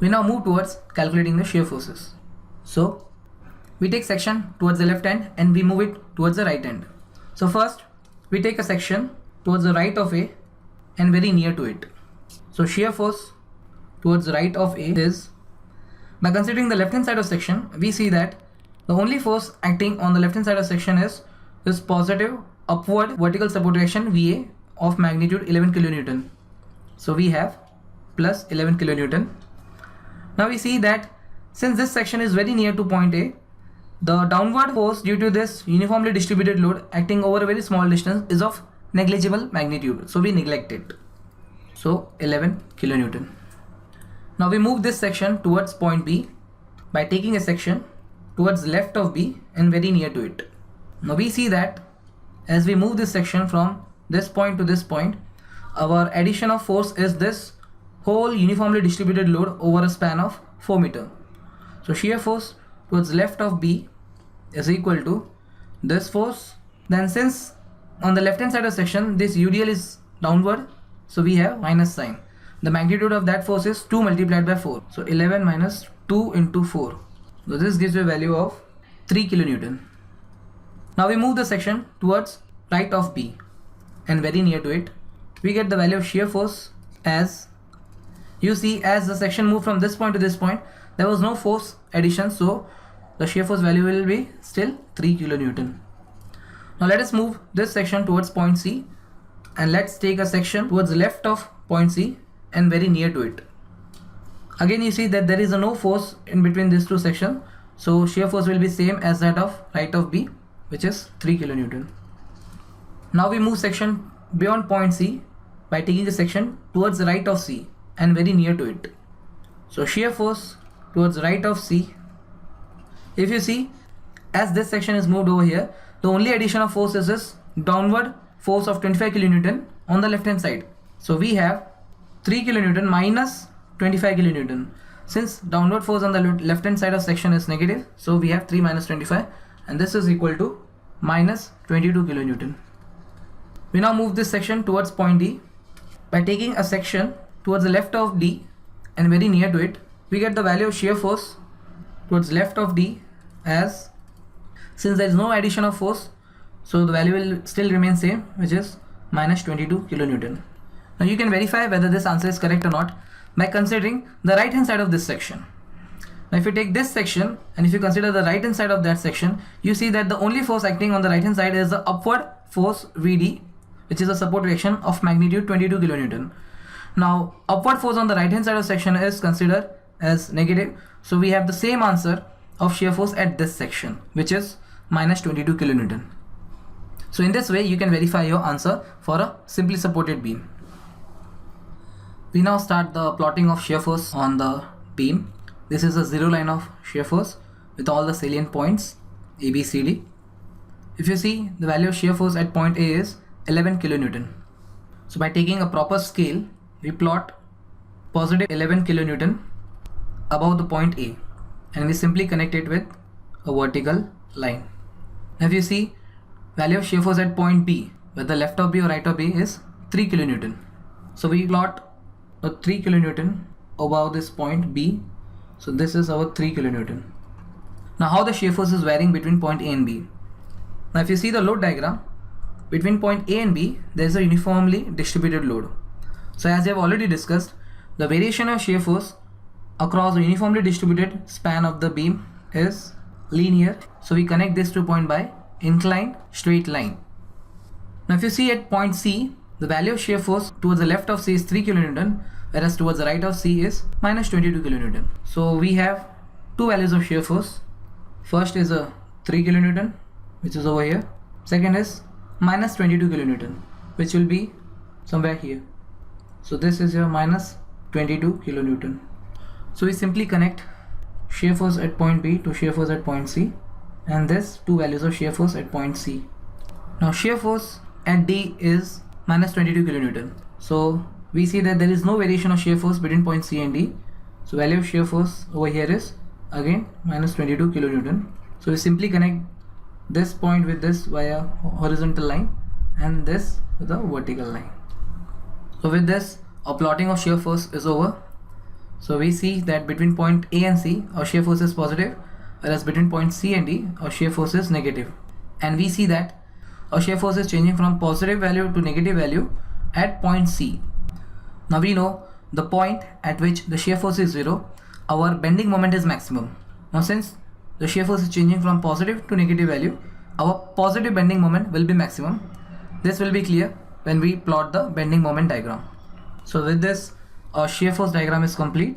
We now move towards calculating the shear forces. So we take section towards the left hand and we move it towards the right hand. So first we take a section towards the right of A and very near to it. So shear force towards the right of A is, by considering the left hand side of section, we see that the only force acting on the left hand side of section is this positive upward vertical support reaction VA of magnitude 11 kilonewton. So we have plus 11 kilonewton. Now we see that since this section is very near to point A, the downward force due to this uniformly distributed load acting over a very small distance is of negligible magnitude. So we neglect it. So 11 kilonewton. Now we move this section towards point B by taking a section towards left of B and very near to it. Now we see that as we move this section from this point to this point, our addition of force is this whole uniformly distributed load over a span of 4 meters. So shear force towards left of B is equal to this force. Then since on the left hand side of section this UDL is downward, so we have minus sign. The magnitude of that force is 2 multiplied by 4. So 11 minus 2 into 4. So this gives you a value of 3 kilonewton. Now we move the section towards right of B and very near to it, we get the value of shear force as, you see, as the section moved from this point to this point, there was no force addition, so the shear force value will be still 3 kilonewton. Now let us move this section towards point C and let's take a section towards the left of point C and very near to it. Again you see that there is no force in between these two sections, so shear force will be same as that of right of B, which is 3 kilonewton. Now we move section beyond point C by taking the section towards the right of C and very near to it. So shear force towards right of C, if you see, as this section is moved over here, the only addition of force is this downward force of 25 kilonewton on the left hand side. So we have 3 kilonewton minus 25 kilonewton. Since downward force on the left hand side of section is negative, so we have 3 minus 25 and this is equal to minus 22 kilonewton. We now move this section towards point D by taking a section towards the left of D and very near to it, we get the value of shear force towards left of D as, since there is no addition of force, so the value will still remain same, which is minus 22 kilonewton. Now you can verify whether this answer is correct or not by considering the right hand side of this section. Now if you take this section and if you consider the right hand side of that section, you see that the only force acting on the right hand side is the upward force VD, which is a support reaction of magnitude 22 kilonewton. Now upward force on the right hand side of section is considered as negative, so we have the same answer of shear force at this section, which is minus 22 kilonewton. So in this way you can verify your answer for a simply supported beam. We now start the plotting of shear force on the beam. This is a zero line of shear force with all the salient points A, B, C, D. If you see, the value of shear force at point A is 11 kilonewton. So by taking a proper scale, we plot positive 11 kilonewton above the point A and we simply connect it with a vertical line. Now if you see, value of shear force at point B, whether left of B or right of B, is 3 kilonewton. So we plot a 3 kilonewton above this point B. So this is our 3 kilonewton. Now how the shear force is varying between point A and B. Now if you see the load diagram, between point A and B there is a uniformly distributed load. So as I have already discussed, the variation of shear force across a uniformly distributed span of the beam is linear. So we connect this to point by inclined straight line. Now if you see at point C, the value of shear force towards the left of C is 3 kilonewton, whereas towards the right of C is minus 22 kilonewton. So we have two values of shear force. First is a 3 kilonewton, which is over here. Second is minus 22 kilonewton, which will be somewhere here. So this is your minus 22 kilonewton. So we simply connect shear force at point B to shear force at point C, and this two values of shear force at point C. Now shear force at D is minus 22 kilonewton. So we see that there is no variation of shear force between point C and D. So value of shear force over here is again minus 22 kilonewton. So we simply connect this point with this via horizontal line and this with a vertical line. So with this, our plotting of shear force is over. So we see that between point A and C, our shear force is positive, whereas between point C and D, our shear force is negative. And we see that our shear force is changing from positive value to negative value at point C. Now we know the point at which the shear force is 0, our bending moment is maximum. Now since the shear force is changing from positive to negative value, our positive bending moment will be maximum. This will be clear when we plot the bending moment diagram. So with this, our shear force diagram is complete.